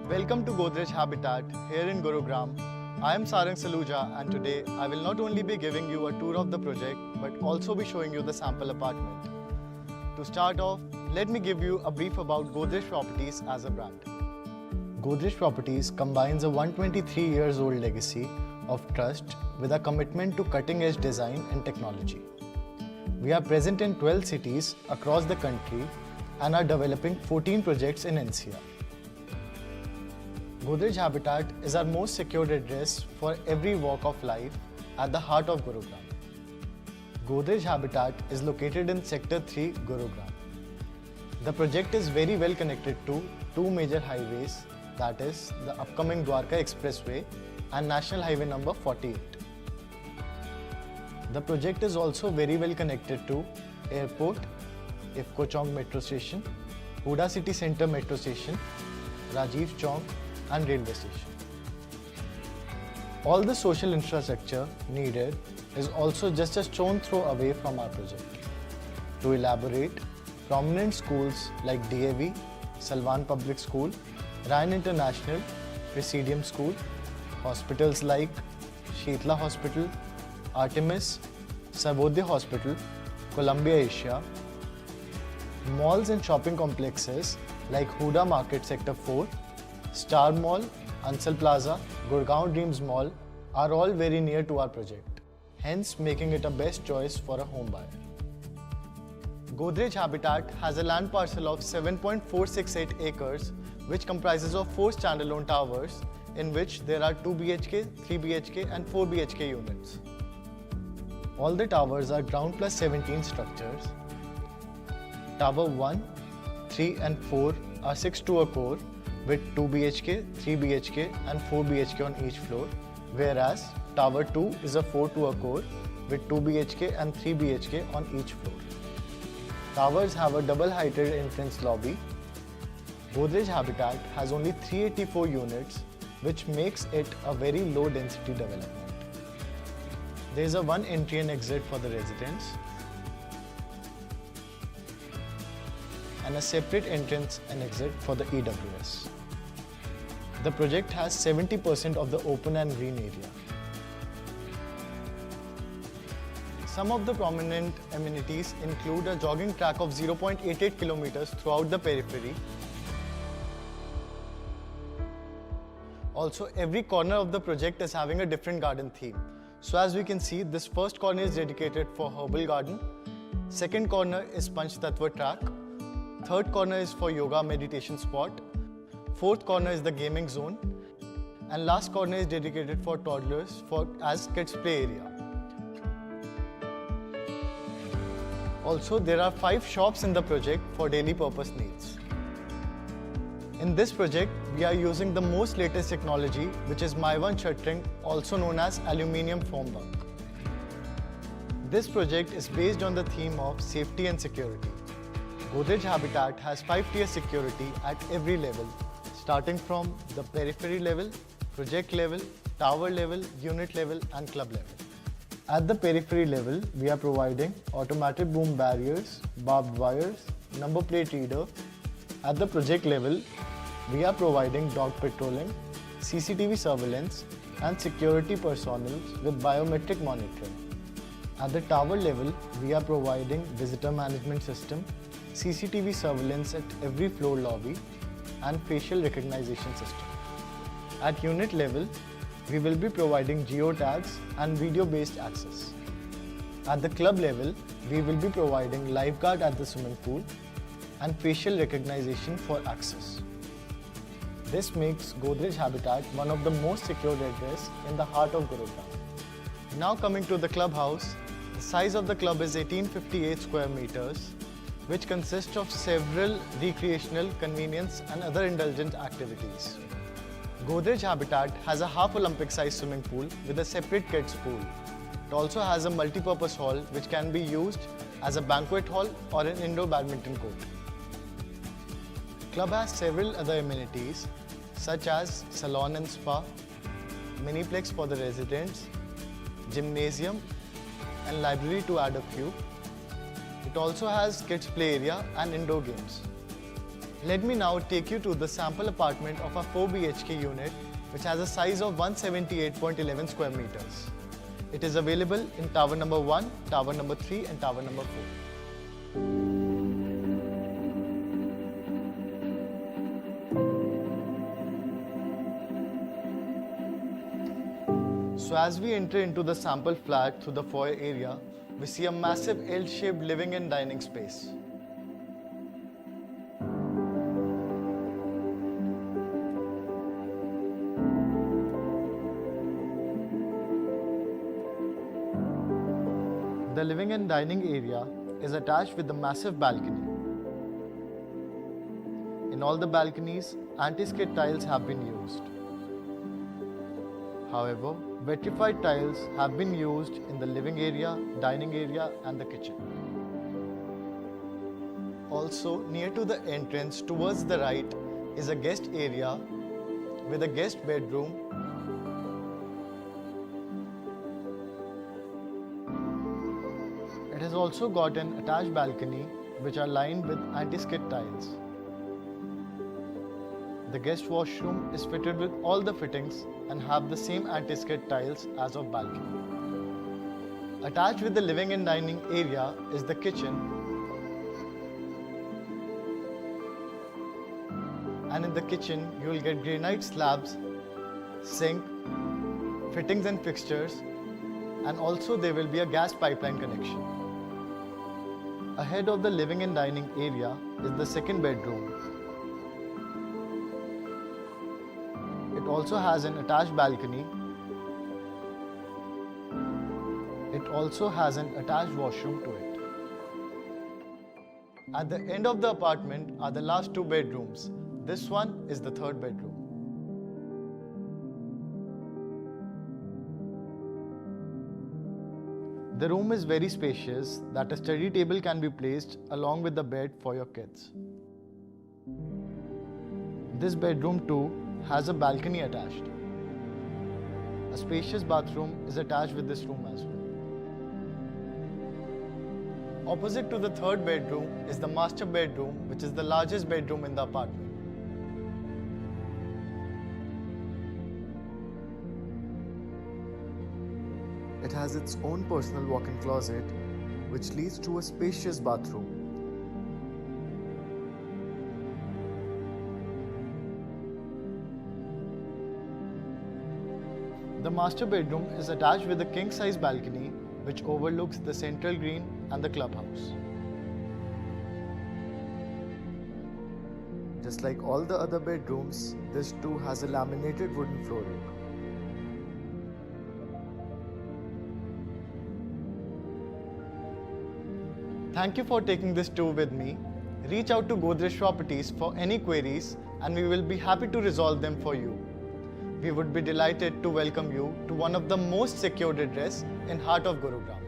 Welcome to Godrej Habitat here in Gurugram. I am Sarang Saluja and today I will not only be giving you a tour of the project but also be showing you the sample apartment. To start off, let me give you a brief about Godrej Properties as a brand. Godrej Properties combines a 123 years old legacy of trust with a commitment to cutting edge design and technology. We are present in 12 cities across the country and are developing 14 projects in NCR. Godrej Habitat is our most secured address for every walk of life at the heart of Gurugram. Godrej Habitat is located in Sector 3, Gurugram. The project is very well connected to two major highways, that is the upcoming Dwarka Expressway and National Highway number 48. The project is also very well connected to Airport, IFCO Chowk Metro Station, Huda City Centre Metro Station, Rajiv Chowk and railway station. All the social infrastructure needed is also just a stone throw away from our project. To elaborate, prominent schools like DAV, Salwan Public School, Ryan International, Presidium School, hospitals like Sheetla Hospital, Artemis, Sarvodaya Hospital, Columbia Asia, malls and shopping complexes like Huda Market Sector 4, Star Mall, Ansal Plaza, Gurgaon Dreams Mall are all very near to our project, hence making it a best choice for a home buyer. Godrej Habitat has a land parcel of 7.468 acres which comprises of 4 standalone towers in which there are 2 BHK, 3 BHK and 4 BHK units. All the towers are ground plus 17 structures. Tower 1, 3 and 4 are 6 to a core with 2 BHK, 3 BHK and 4 BHK on each floor, whereas Tower 2 is a 4 to a core with 2 BHK and 3 BHK on each floor. Towers have a double-heighted entrance lobby. Godrej Habitat has only 384 units, which makes it a very low-density development. There is a one entry and exit for the residents and a separate entrance and exit for the EWS. The project has 70% of the open and green area. Some of the prominent amenities include a jogging track of 0.88 kilometers throughout the periphery. Also, every corner of the project is having a different garden theme. So as we can see, this first corner is dedicated for herbal garden. Second corner is Panch Tattva track. Third corner is for yoga meditation spot. Fourth corner is the gaming zone. And last corner is dedicated for toddlers as kids play area. Also, there are 5 shops in the project for daily purpose needs. In this project, we are using the most latest technology, which is Maiwan shuttering, also known as aluminium foam bunk. This project is based on the theme of safety and security. Godrej Habitat has 5-tier security at every level, starting from the periphery level, project level, tower level, unit level and club level. At the periphery level, we are providing automatic boom barriers, barbed wires, number plate reader. At the project level, we are providing dog patrolling, CCTV surveillance and security personnel with biometric monitoring. At the tower level, we are providing visitor management system, CCTV surveillance at every floor lobby and facial recognition system. At unit level, we will be providing geotags and video-based access. At the club level, we will be providing lifeguard at the swimming pool and facial recognition for access. This makes Godrej Habitat one of the most secured addresses in the heart of Gurugram. Now coming to the clubhouse, the size of the club is 1858 square meters, which consists of several recreational, convenience and other indulgent activities. Godrej Habitat has a half Olympic sized swimming pool with a separate kids pool. It also has a multi-purpose hall which can be used as a banquet hall or an indoor badminton court. Club has several other amenities such as salon and spa, miniplex for the residents, gymnasium and library to add a few. It also has kids play area and indoor games. Let me now take you to the sample apartment of a 4 BHK unit which has a size of 178.11 square meters. It is available in tower number 1, tower number 3 and tower number 4. So as we enter into the sample flat through the foyer area, we see a massive L-shaped living and dining space. The living and dining area is attached with a massive balcony. In all the balconies, anti-skid tiles have been used. However, vitrified tiles have been used in the living area, dining area and the kitchen. Also, near to the entrance towards the right is a guest area with a guest bedroom, it has also got an attached balcony which are lined with anti-skid tiles. The guest washroom is fitted with all the fittings and have the same anti-skid tiles as of balcony. Attached with the living and dining area is the kitchen, and in the kitchen you will get granite slabs, sink, fittings and fixtures, and also there will be a gas pipeline connection. Ahead of the living and dining area is the second bedroom. It also has an attached balcony. It also has an attached washroom to it. At the end of the apartment are the last two bedrooms. This one is the third bedroom. The room is very spacious that a study table can be placed along with the bed for your kids. This bedroom too has a balcony attached. A spacious bathroom is attached with this room as well. Opposite to the third bedroom is the master bedroom, which is the largest bedroom in the apartment. It has its own personal walk-in closet, which leads to a spacious bathroom. The master bedroom is attached with a king-size balcony which overlooks the central green and the clubhouse. Just like all the other bedrooms, this too has a laminated wooden flooring. Thank you for taking this tour with me. Reach out to Godrej Properties for any queries and we will be happy to resolve them for you. We would be delighted to welcome you to one of the most secured address in heart of Gurugram.